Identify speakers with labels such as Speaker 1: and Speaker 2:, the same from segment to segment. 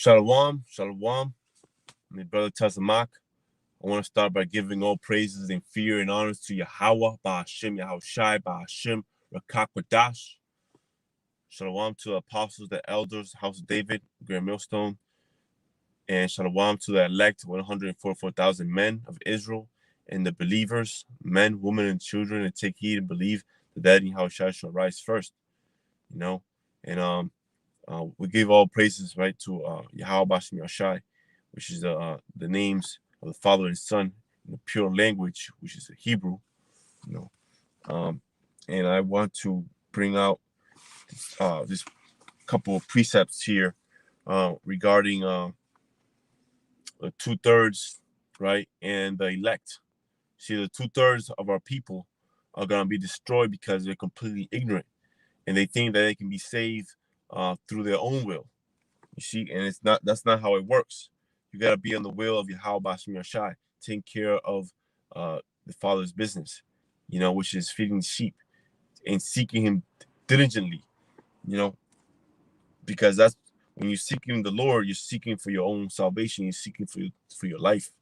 Speaker 1: Shalom, shalom, my brother Tazamak. I want to start by giving all praises and fear and honors to Yahweh, Ba'ashem, Yahushai, Ba'ashem, Rakakwadash. Shalom to the apostles, the elders, House of David, Grand Millstone, and shalom to the elect 144,000 men of Israel and the believers, men, women, and children, and take heed and believe that Daddy Yahushai shall rise first. And we give all praises, right, to Yahweh Bashim Yashai, which is the names of the Father and Son in the pure language, which is the Hebrew, and I want to bring out this couple of precepts here regarding the 2/3, right, and the elect. See, the 2/3 of our people are going to be destroyed because they're completely ignorant, and they think that they can be saved through their own will. You see, and that's not how it works. You got to be on the will of Yahweh Bashim Yashai, taking care of the Father's business, which is feeding the sheep and seeking Him diligently, because that's when you're seeking the Lord, you're seeking for your own salvation, you're seeking for your life.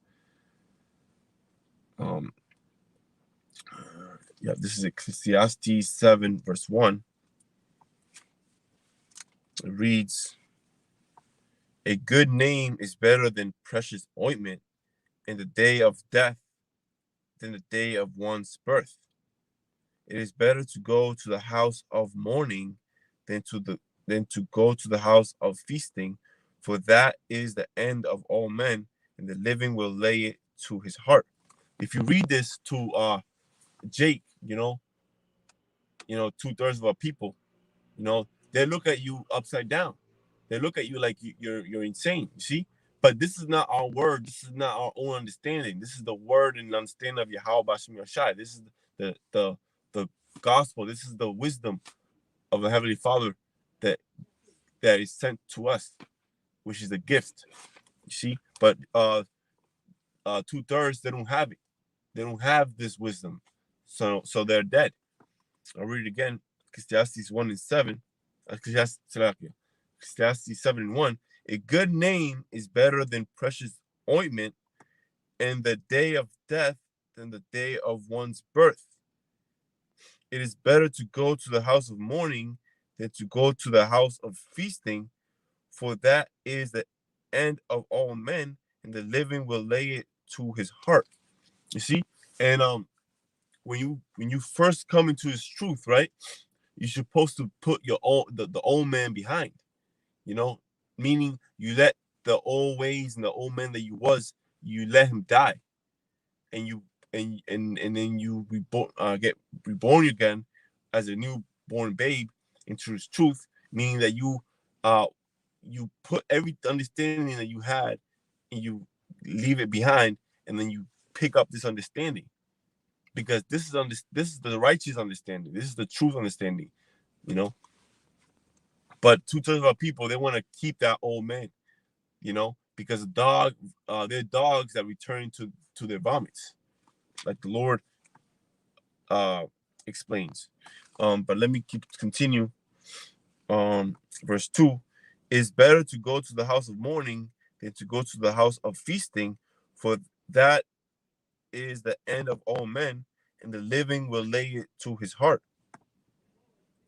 Speaker 1: This is Ecclesiastes 7, verse 1. It reads, "A good name is better than precious ointment in the day of death than the day of one's birth. It is better to go to the house of mourning than to go to the house of feasting, for that is the end of all men, and the living will lay it to his heart." If you read this to Jake, 2/3 of our people, they look at you upside down. They look at you like you're insane. You see, but this is not our word. This is not our own understanding. This is the word and understanding of Yahweh Bashim Yashai. This is the gospel. This is the wisdom of the Heavenly Father that is sent to us, which is a gift. You see, but 2/3 they don't have it. They don't have this wisdom, so they're dead. I'll read it again. Ecclesiastes 1 and 7. Ecclesiastes 7 and 1. "A good name is better than precious ointment, and the day of death than the day of one's birth. It is better to go to the house of mourning than to go to the house of feasting, for that is the end of all men, and the living will lay it to his heart." You see, and when you first come into His truth, right, you're supposed to put the old man behind, meaning you let the old ways and the old man that you let him die, and then you get reborn again as a newborn babe into His truth, meaning that you put every understanding that you had and you leave it behind, and then you pick up this understanding, because this is the righteous understanding. This is the truth understanding, But 2/3 of our people, they want to keep that old man, because they're dogs that return to their vomits, like the Lord explains. But let me continue. Verse 2: "It's better to go to the house of mourning than to go to the house of feasting, for that is the end of all men, and the living will lay it to his heart.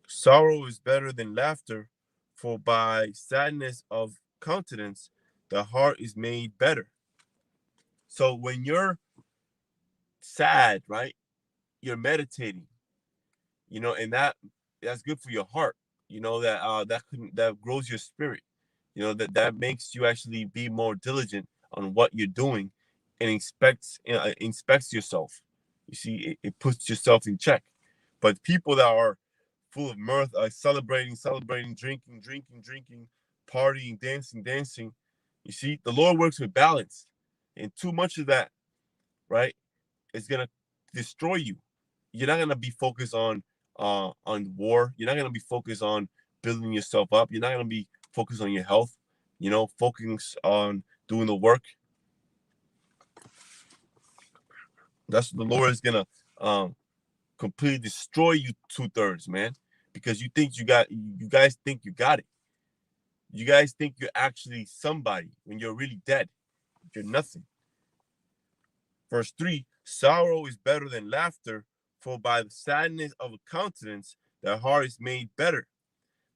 Speaker 1: Sorrow is better than laughter, for by sadness of countenance the heart is made better." So when you're sad, right, you're meditating, and that's good for your heart. That grows your spirit. That makes you actually be more diligent on what you're doing, and inspects yourself. You see, it puts yourself in check. But people that are full of mirth, are celebrating, drinking, partying, dancing. You see, the Lord works with balance, and too much of that, right, is gonna destroy you. You're not gonna be focused on war. You're not gonna be focused on building yourself up. You're not gonna be focused on your health. Focus on doing the work. That's what the Lord is gonna completely destroy you 2/3, man, because you guys think you got it. You guys think you're actually somebody when you're really dead. You're nothing. Verse 3, sorrow is better than laughter, for by the sadness of a countenance the heart is made better.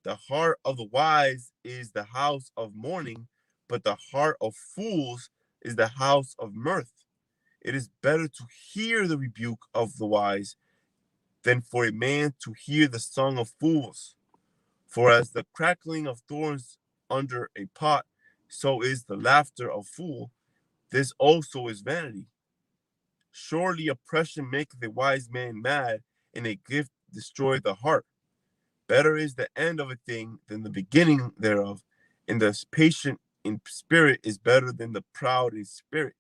Speaker 1: The heart of the wise is the house of mourning, but the heart of fools is the house of mirth. It is better to hear the rebuke of the wise than for a man to hear the song of fools. For as the crackling of thorns under a pot, so is the laughter of fool. This also is vanity. Surely oppression maketh a wise man mad, and a gift destroyeth the heart. Better is the end of a thing than the beginning thereof, and the patient in spirit is better than the proud in spirit.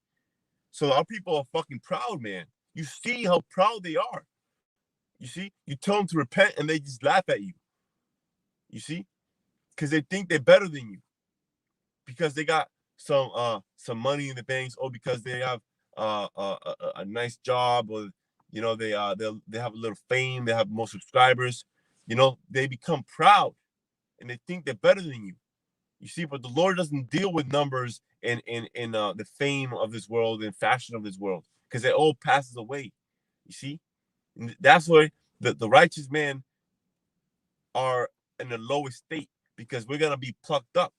Speaker 1: So our people are fucking proud, man. You see how proud they are. You see, you tell them to repent and they just laugh at you. You see, because they think they're better than you, because they got some money in the banks, or because they have a nice job, or they have a little fame, they have more subscribers. They become proud and they think they're better than you. You see, but the Lord doesn't deal with numbers and the fame of this world and fashion of this world, because it all passes away. You see, and that's why the righteous men are in the lowest state, because we're gonna be plucked up.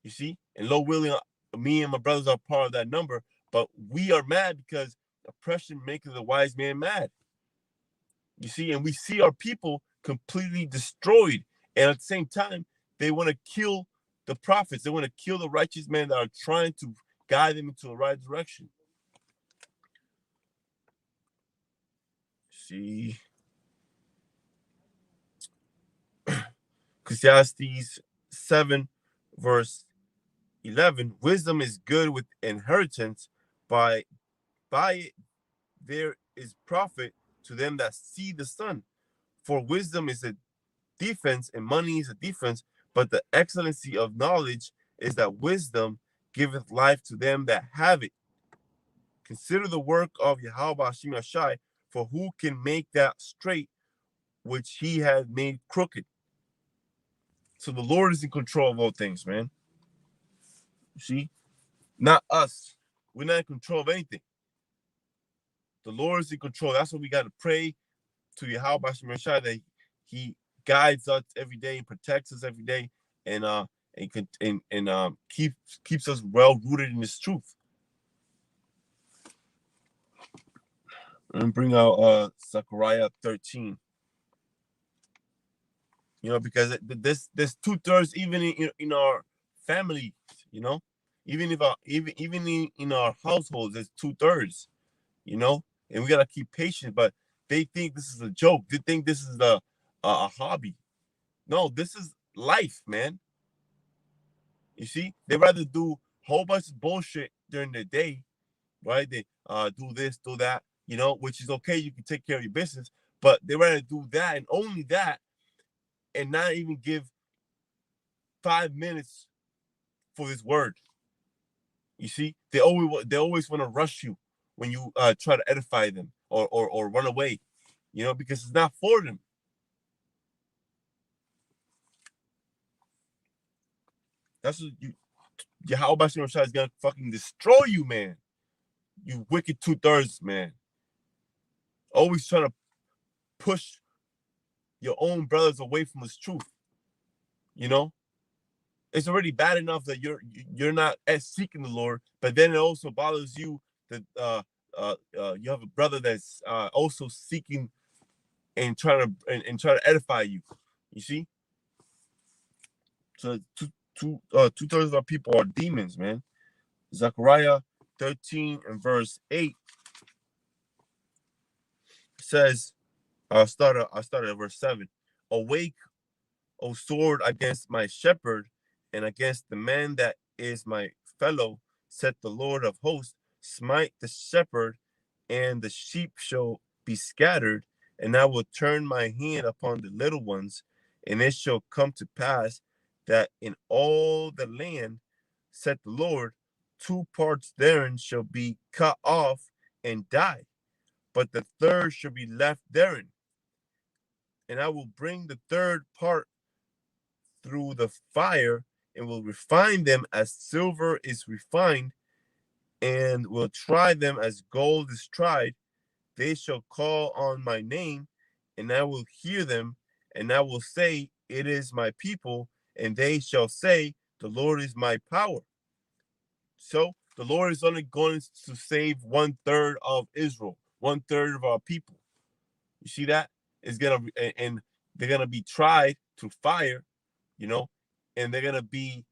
Speaker 1: You see, and low willing, me and my brothers are part of that number, but we are mad because oppression makes the wise man mad. You see, and we see our people completely destroyed, and at the same time, they want to kill the prophets. They want to kill the righteous men that are trying to guide them into the right direction. See, Ecclesiastes 7, verse 11, wisdom is good with inheritance, by it there is profit to them that see the sun. For wisdom is a defense and money is a defense, but the excellency of knowledge is that wisdom giveth life to them that have it. Consider the work of Yahweh Hashem Yashai, for who can make that straight which he has made crooked? So the Lord is in control of all things, man. You see? Not us. We're not in control of anything. The Lord is in control. That's what we got to pray to Yahweh Hashem Yashai, that he guides us every day and protects us every day, and keeps us well rooted in His truth. And bring out Zechariah 13. Because this 2/3 even in our family, even if even in our households, there's 2/3, and we gotta keep patient. But they think this is a joke. They think this is a hobby. No, this is life, man. You see, they rather do a whole bunch of bullshit during the day, right? They do this, do that, which is okay. You can take care of your business, but they rather do that and only that, and not even give 5 minutes for this word. You see, they always want to rush you when you try to edify them or run away, because it's not for them. That's what Yahweh is gonna fucking destroy you, man. You wicked 2/3, man. Always trying to push your own brothers away from His truth. It's already bad enough that you're not as seeking the Lord, but then it also bothers you that you have a brother that's also seeking and trying to edify you. You see, so 2/3 of our people are demons, man. Zechariah 13 and verse 8 says, I started at verse 7. Awake, O sword, against my shepherd, and against the man that is my fellow, said the Lord of hosts. Smite the shepherd, and the sheep shall be scattered, and I will turn my hand upon the little ones, and it shall come to pass that in all the land, said the Lord, 2 parts therein shall be cut off and die, but the third shall be left therein. And I will bring the third part through the fire, and will refine them as silver is refined, and will try them as gold is tried. They shall call on my name, and I will hear them, and I will say, it is my people, and they shall say, the Lord is my power. So the Lord is only going to save 1/3 of Israel, 1/3 of our people. You see that? It's gonna and they're gonna be tried to fire, you know, and they're gonna be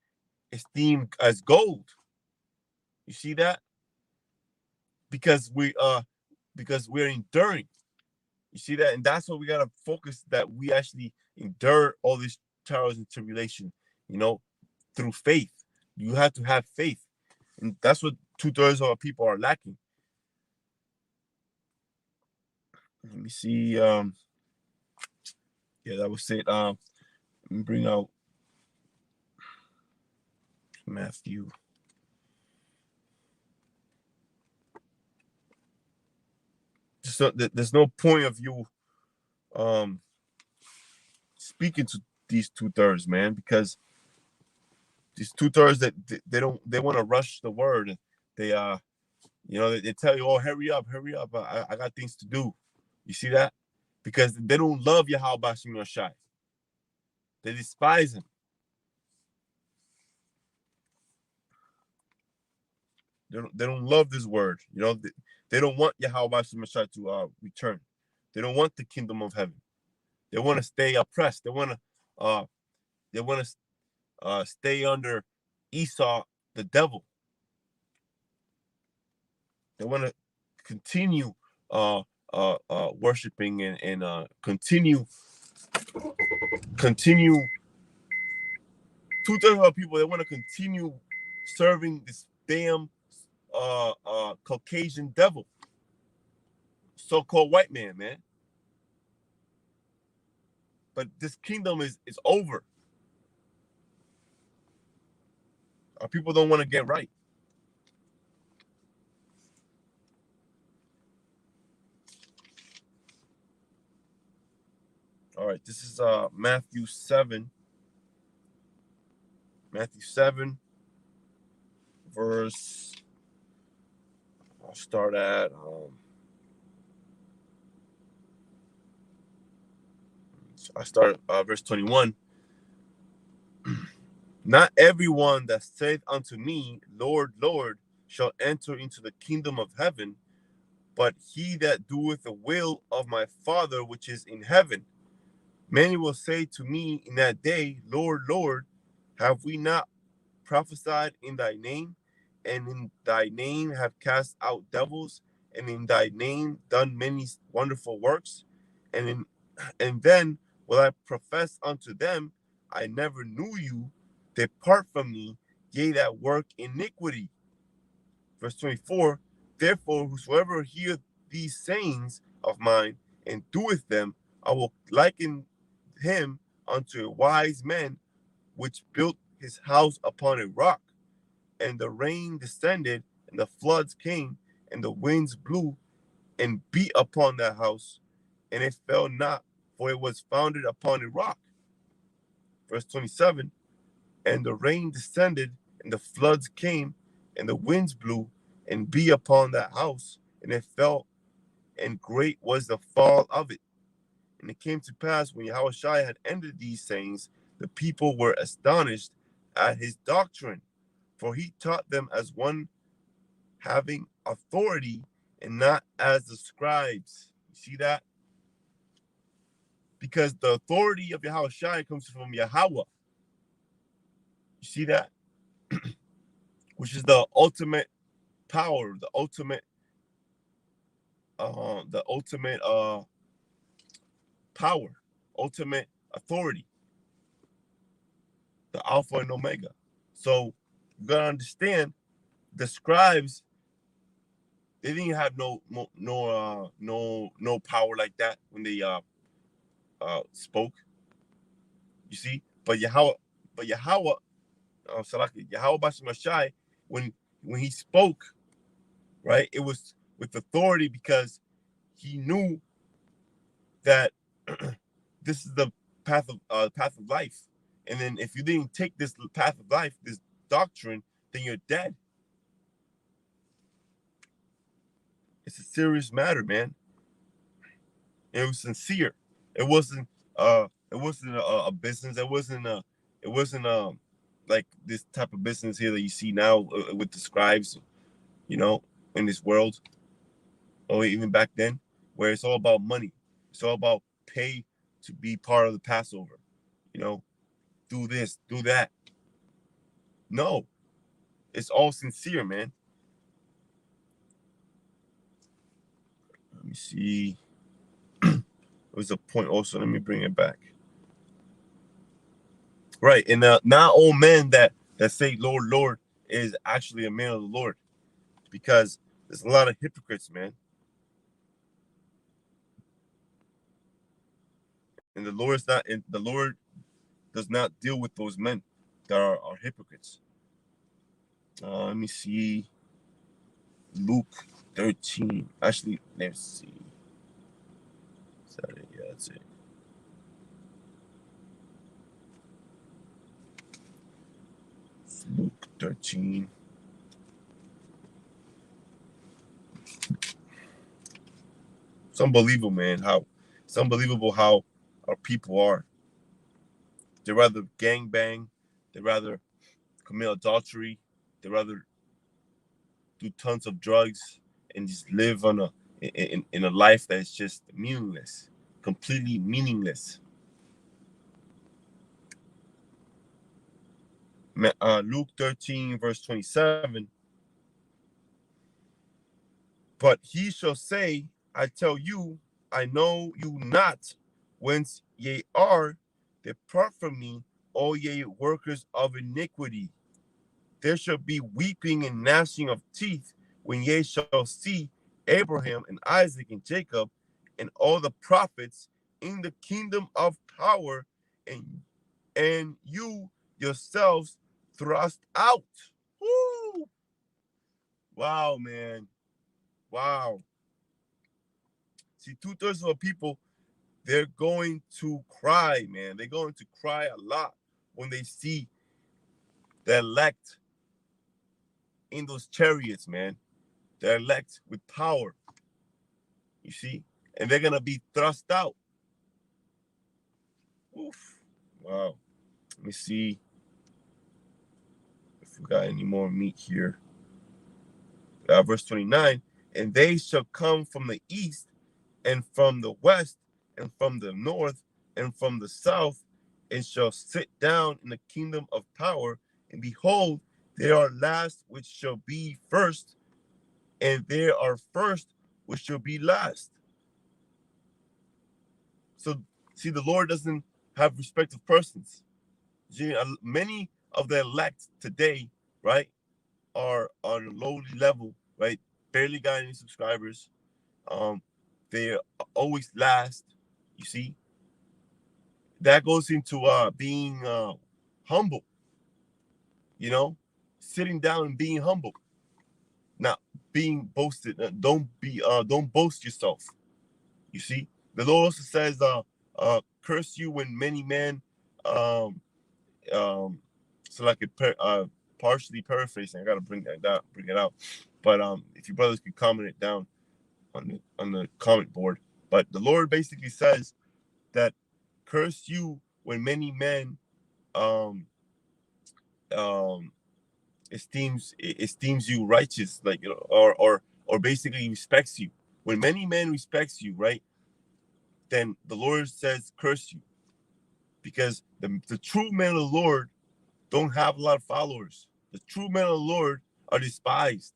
Speaker 1: esteemed as gold. You see that? Because we're enduring. You see that? And that's what we gotta focus, that we actually endure all these trials and tribulation, you know, through faith. You have to have faith. And that's what 2/3 of our people are lacking. Let me see. Yeah, that was it. Let me bring out Matthew. So there's no point of you speaking to these 2/3, man, because these 2/3 that they want to rush the word. They they tell you, oh, hurry up, hurry up. I got things to do. You see that? Because they don't love Yahweh Bashim Yashai. They despise him. They don't love this word. You know, they don't want Yahweh Bashim Yashai to return. They don't want the kingdom of heaven. They want to stay oppressed. They want to stay under Esau, the devil. They want to continue worshiping and continue 2/3 of people. They want to continue serving this damn Caucasian devil, so-called white man, man. But this kingdom is over. Our people don't want to get right. All right, this is Matthew 7. Matthew 7, verse. I'll start at verse 21. Not everyone that saith unto me, Lord, Lord, shall enter into the kingdom of heaven, but he that doeth the will of my Father which is in heaven. Many will say to me in that day, Lord, Lord, have we not prophesied in thy name, and in thy name have cast out devils, and in thy name done many wonderful works? And then will I profess unto them, I never knew you. Depart from me, ye that work iniquity. Verse 24, therefore whosoever heareth these sayings of mine and doeth them, I will liken him unto a wise man which built his house upon a rock. And the rain descended, and the floods came, and the winds blew and beat upon that house, and it fell not, for it was founded upon a rock. Verse 27, and the rain descended, and the floods came, and the winds blew and beat upon that house, and it fell, and great was the fall of it. And it came to pass, when Yahushua had ended these sayings, the people were astonished at his doctrine, for he taught them as one having authority, and not as the scribes. You see that? Because the authority of Yahushua comes from Yahweh. You see that? Which is the ultimate power, the ultimate power, ultimate authority, the Alpha and Omega. So you gotta understand, the scribes, they didn't have no power like that when they spoke. You see, but Yahweh Bashim Ashai, when he spoke, right, it was with authority, because he knew that this is the path of life, And then if you didn't take this path of life, this doctrine, then you're dead. It's a serious matter, man. It was sincere. It wasn't a business. It wasn't like this type of business here that you see now with the scribes, you know, in this world, or even back then, where it's all about money. It's all about pay to be part of the Passover. You know, do this, do that. No, it's all sincere, man. Let me see. There was a point also. Let me bring it back. Right, and not all men that say Lord, Lord is actually a man of the Lord, because there's a lot of hypocrites, man. And the Lord is not, and the Lord does not deal with those men that are hypocrites. Let me see. Luke 13. Actually, let's see. Sorry, yeah, that's it. It's Luke 13. It's unbelievable, man. It's unbelievable how our people are. They rather gang bang. They rather commit adultery. They rather do tons of drugs and just live on in a life that's just meaningless, completely meaningless. Luke 13, verse 27. But he shall say, I tell you, I know you not whence ye are. Depart from me, all ye workers of iniquity. There shall be weeping and gnashing of teeth when ye shall see Abraham and Isaac and Jacob and all the prophets in the kingdom of power, and you yourselves thrust out. Woo! Wow, man. Wow. See, 2/3 of the people, they're going to cry, man. They're going to cry a lot when they see the elect in those chariots, man. The elect with power, you see? And they're going to be thrust out. Oof. Wow. Let me see if we got any more meat here. Verse 29, and they shall come from the east and from the west and from the north and from the south, and shall sit down in the kingdom of power. And behold, they are last which shall be first, and there are first which shall be last. So, see, the Lord doesn't have respect of persons. See, many of the elect today, right, are on a lowly level, right? Barely got any subscribers. They're always last. You see, that goes into being humble. You know, sitting down and being humble, not being boasted. Don't boast yourself. You see, the Lord also says, curse you when many men, um, so like partially paraphrasing. I gotta bring it out. But if you brothers could comment it down on the comment board. But the Lord basically says that curse you when many men um um esteems you righteous, like, you know, or basically respects you. When many men respects you, right, then the Lord says curse you, because the true men of the Lord don't have a lot of followers. The true men of the Lord are despised,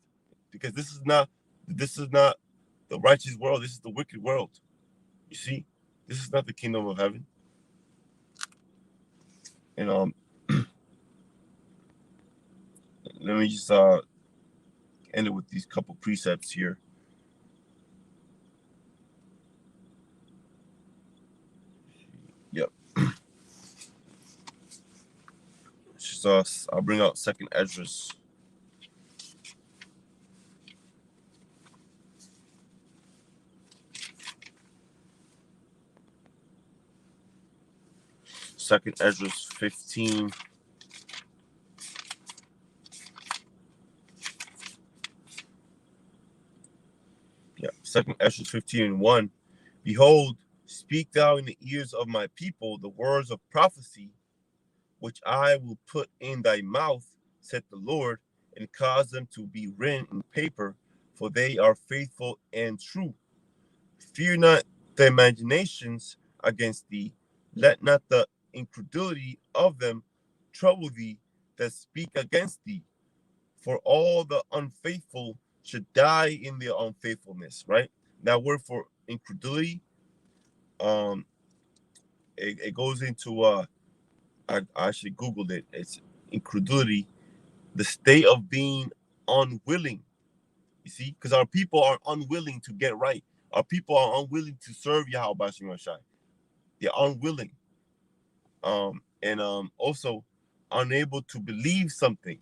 Speaker 1: because this is not the righteous world. This is the wicked world. You see, this is not the kingdom of heaven. And let me just end it with these couple precepts here. Yep. So I'll bring out Second Esdras. Second Ezra 15. Yeah, Second Ezra 15:1. Behold, speak thou in the ears of my people the words of prophecy, which I will put in thy mouth, said the Lord, and cause them to be written in paper, for they are faithful and true. Fear not the imaginations against thee, let not the incredulity of them trouble thee that speak against thee. For all the unfaithful should die in their unfaithfulness. Right? That word for incredulity, um, it goes into I actually googled it. It's incredulity, the state of being unwilling. You see, because our people are unwilling to get right. Our people are unwilling to serve Yahweh Shem Shai. They're unwilling, and also unable to believe something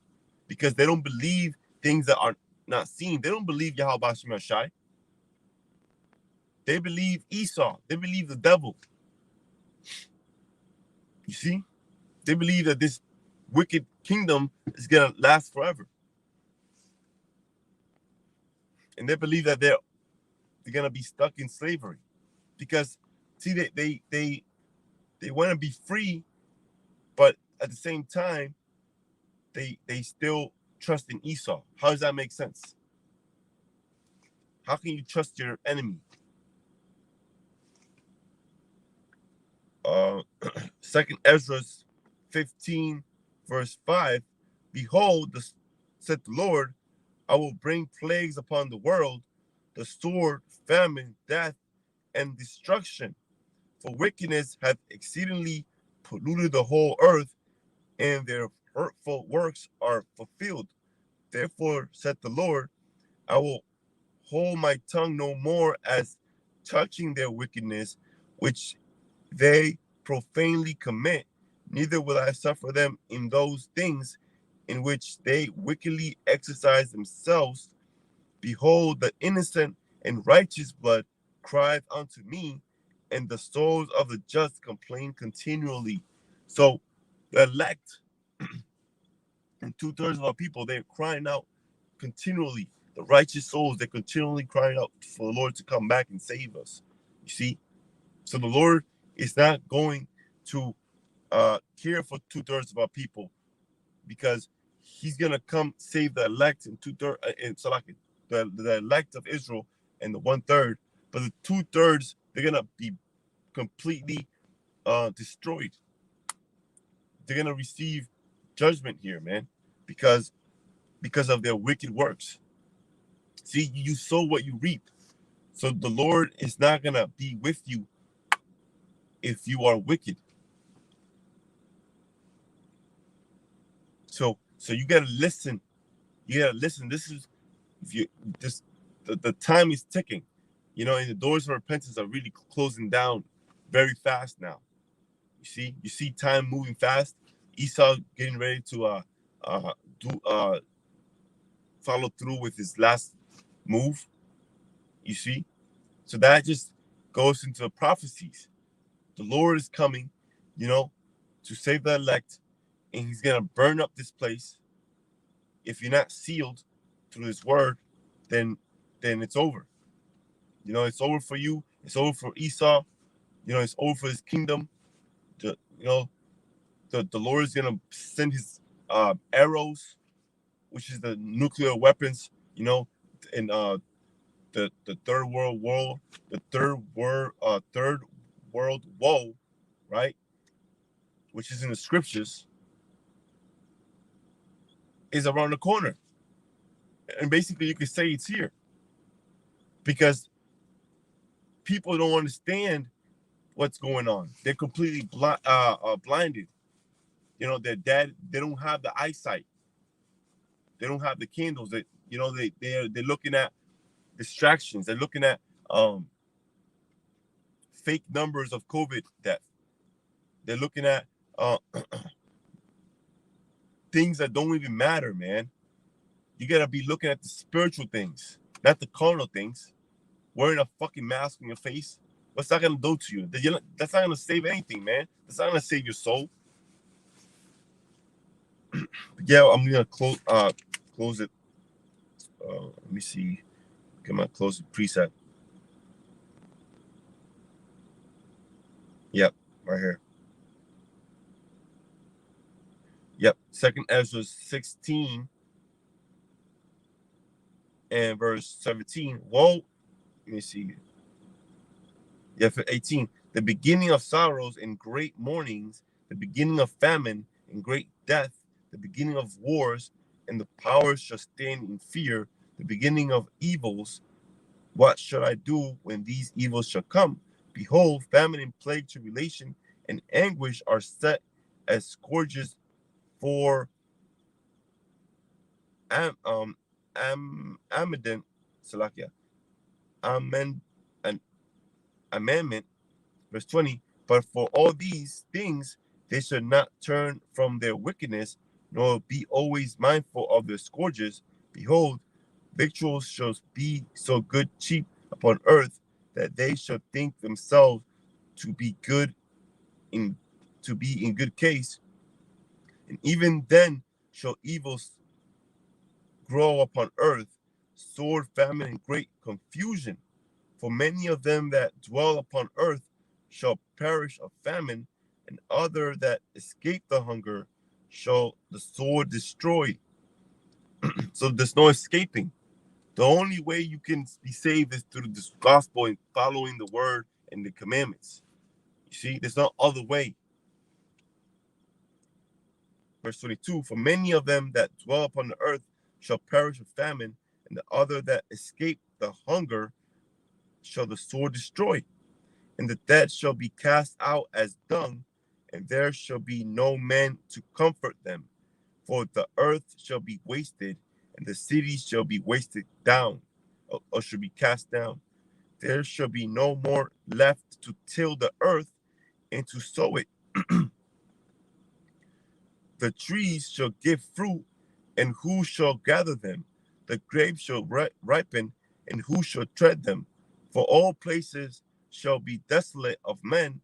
Speaker 1: because they don't believe things that are not seen. They don't believe Yahweh Shem Shai. They believe Esau. They believe the devil. You see, they believe that this wicked kingdom is gonna last forever, and they believe that they're gonna be stuck in slavery because see they want to be free, but at the same time they still trust in Esau. How does that make sense? How can you trust your enemy? Uh, Second Ezra 15, verse 5. Behold, said the Lord, I will bring plagues upon the world, the sword, famine, death, and destruction. For wickedness hath exceedingly polluted the whole earth, and their hurtful works are fulfilled. Therefore, said the Lord, I will hold my tongue no more as touching their wickedness, which they profanely commit, neither will I suffer them in those things in which they wickedly exercise themselves. Behold, the innocent and righteous blood crieth unto me, and the souls of the just complain continually. So the elect and two-thirds of our people, they're crying out continually. The righteous souls, they're continually crying out for the Lord to come back and save us. You see? So the Lord is not going to care for two-thirds of our people because he's gonna come save the elect and two-thirds in Salaki, the elect of Israel and the one-third, but the two-thirds they're gonna be completely destroyed. They're gonna receive judgment here, man, because of their wicked works. See, you sow what you reap. So the Lord is not gonna be with you if you are wicked. So you gotta listen. You gotta listen. This is if you this the time is ticking, and the doors of repentance are really closing down very fast now. You see time moving fast. Esau getting ready to do follow through with his last move. You see, so that just goes into the prophecies. The Lord is coming, to save the elect, and He's gonna burn up this place. If you're not sealed through His word, then it's over. It's over for you. It's over for Esau. It's over for his kingdom. The you know the Lord is gonna send His arrows, which is the nuclear weapons. In the third world war, the third world woe, right? Which is in the scriptures, is around the corner, and basically you could say it's here because people don't understand what's going on. They're completely blinded. They don't have the eyesight. They don't have the candles. They're looking at distractions. They're looking at fake numbers of COVID death. They're looking at things that don't even matter, man. You gotta be looking at the spiritual things, not the carnal things. Wearing a fucking mask on your face, What's that gonna do to you? That's not gonna save anything, man. That's not gonna save your soul. Yeah, I'm gonna close it. Let me see. Get my closing preset. Yep, right here. Yep. Second Ezra 16 and verse 17. Woe, let me see. Yeah, for 18. The beginning of sorrows and great mournings, the beginning of famine and great death, the beginning of wars, and the powers shall stand in fear, the beginning of evils. What shall I do when these evils shall come? Behold, famine and plague, tribulation, and anguish are set as scourges for Amident, Salakia, Amen, and amendment, verse 20. But for all these things, they should not turn from their wickedness, nor be always mindful of their scourges. Behold, victuals shall be so good cheap upon earth that they shall think themselves to be good in to be in good case, and even then shall evils grow upon earth, sword, famine, and great confusion. For many of them that dwell upon earth shall perish of famine, and other that escape the hunger shall the sword destroy. So there's no escaping. The only way you can be saved is through this gospel and following the word and the commandments. You see, there's no other way. Verse 22, for many of them that dwell upon the earth shall perish of famine, and the other that escape the hunger shall the sword destroy. And the dead shall be cast out as dung, and there shall be no man to comfort them. For the earth shall be wasted, and the cities shall be wasted down, or shall be cast down. There shall be no more left to till the earth and to sow it. The trees shall give fruit, and who shall gather them? The grapes shall ripen, and who shall tread them? For all places shall be desolate of men,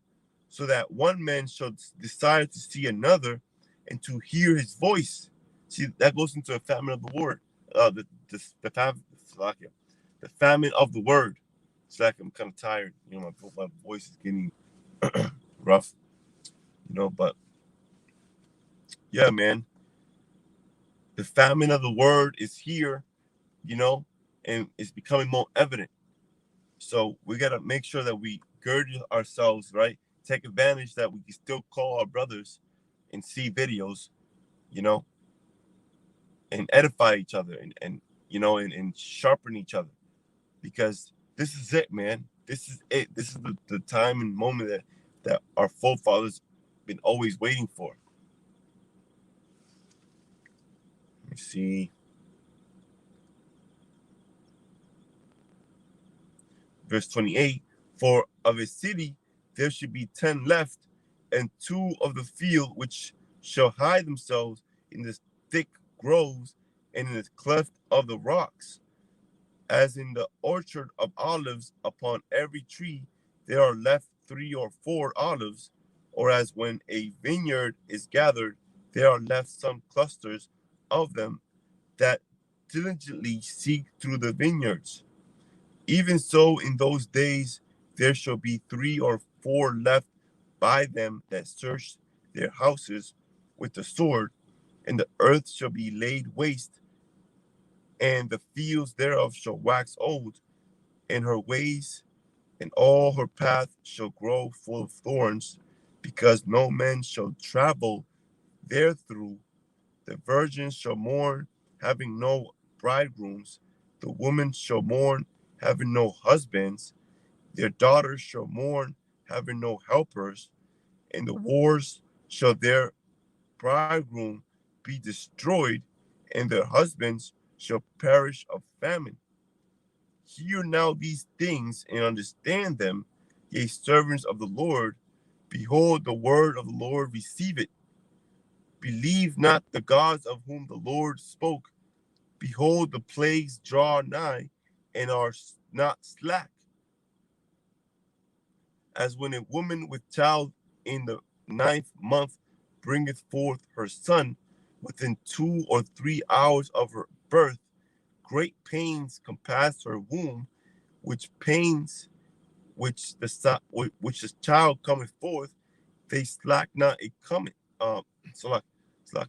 Speaker 1: so that one man shall desire to see another and to hear his voice. See, that goes into a famine of the word. The famine of the word. It's like I'm kind of tired. My voice is getting rough. But yeah, man, the famine of the word is here. And it's becoming more evident. So we got to make sure that we gird ourselves, right? Take advantage that we can still call our brothers and see videos, you know, and edify each other and sharpen each other, because this is it, man. This is it. This is the time and moment that our forefathers been always waiting for. Let me see. Verse 28, for of a city there should be 10 left, and 2 of the field which shall hide themselves in the thick groves and in the cleft of the rocks. As in the orchard of olives, upon every tree there are left 3 or 4 olives, or as when a vineyard is gathered, there are left some clusters of them that diligently seek through the vineyards. Even so, in those days there shall be 3 or 4 left by them that search their houses with the sword, and the earth shall be laid waste, and the fields thereof shall wax old, and her ways and all her path shall grow full of thorns, because no man shall travel therethrough. The virgins shall mourn, having no bridegrooms. The women shall mourn, having no husbands. Their daughters shall mourn, having no helpers. In the wars shall their bridegroom be destroyed, and their husbands shall perish of famine. Hear now these things and understand them, ye servants of the Lord. Behold, the word of the Lord, receive it. Believe not the gods of whom the Lord spoke. Behold, the plagues draw nigh and are not slack, as when a woman with child in the 9th month bringeth forth her son, within 2 or 3 hours of her birth, great pains compass her womb, which pains which the child cometh forth, they slack not a coming. Slack,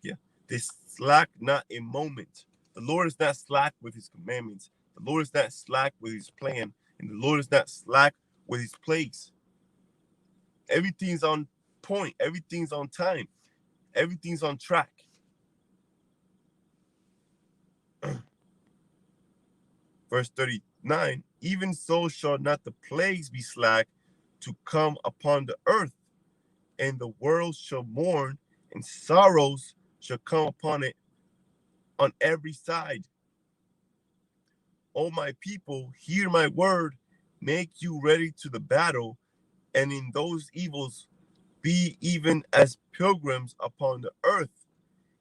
Speaker 1: yeah. They slack not a moment. The Lord is not slack with His commandments. The Lord is not slack with His plan, and the Lord is not slack with His place. Everything's on point. Everything's on time. Everything's on track. Verse 39, even so shall not the plagues be slack to come upon the earth, and the world shall mourn, and sorrows shall come upon it on every side. O my people, hear my word, make you ready to the battle, and in those evils be even as pilgrims upon the earth.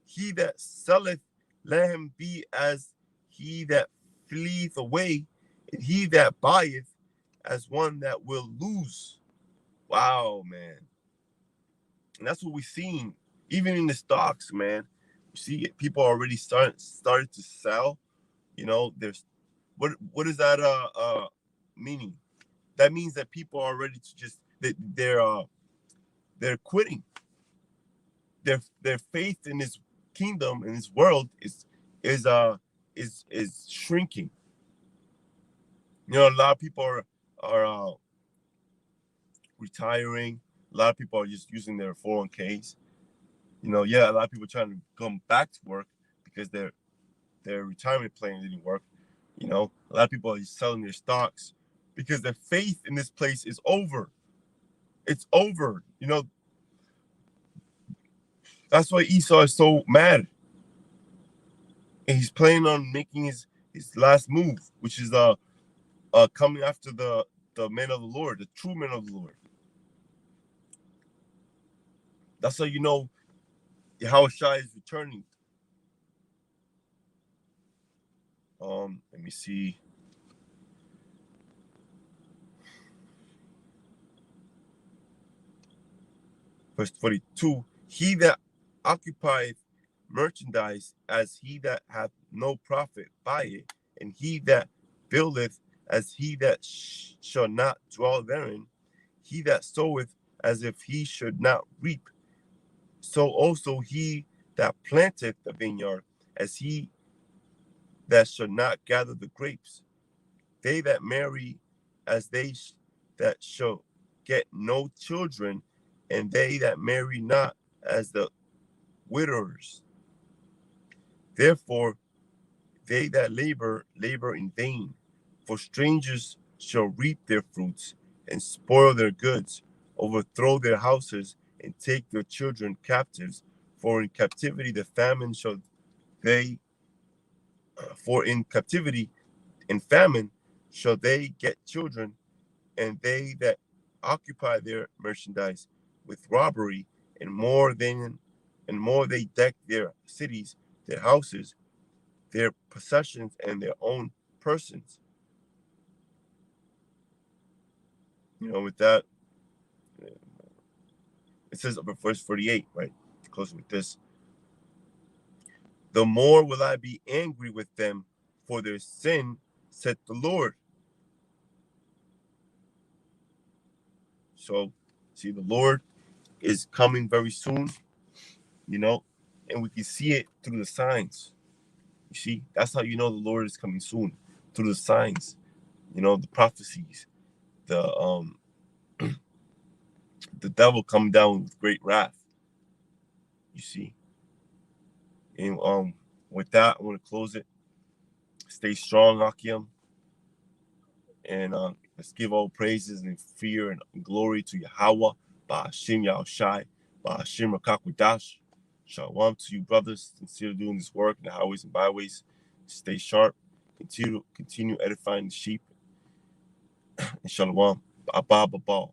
Speaker 1: He that selleth, let him be as he that fleeth away, and he that buyeth as one that will lose. Wow, man. And that's what we've seen, even in the stocks, man. You see people already started to sell. There's what is that meaning? That means that people are ready to just they're quitting. Their faith in this kingdom, in this world is shrinking. A lot of people are retiring. A lot of people are just using their 401ks. A lot of people are trying to come back to work because their retirement plan didn't work. A lot of people are just selling their stocks because their faith in this place is over. It's over. That's why Esau is so mad. And he's planning on making his last move, which is coming after the men of the Lord, the true men of the Lord. That's how you know Yahushua is returning. Let me see. Verse 42, he that occupieth merchandise as he that hath no profit by it, and he that buildeth as he that shall not dwell therein, he that soweth as if he should not reap, so also he that planteth the vineyard as he that shall not gather the grapes. They that marry as they that shall get no children, and they that marry not as the widowers. Therefore, they that labor in vain, for strangers shall reap their fruits, and spoil their goods, overthrow their houses, and take their children captives. For in captivity the famine shall they, for in captivity and famine shall they get children, and they that occupy their merchandise with robbery, and more they deck their cities, their houses, their possessions, and their own persons. With that, it says over verse 48, right? Closing with this. The more will I be angry with them for their sin, said the Lord. So, see, the Lord is coming very soon, and we can see it through the signs. You see, that's how you know the Lord is coming soon, through the signs, the prophecies, the the devil coming down with great wrath. You see, and with that, I want to close it. Stay strong, Akim, and let's give all praises and fear and glory to Yahweh, Ba'ashim Yahushai, Ba'ashim Rakakwadash. Shalom to you, brothers. Consider doing this work in the highways and byways. Stay sharp. Continue edifying the sheep. And shalom. Abba, Abba.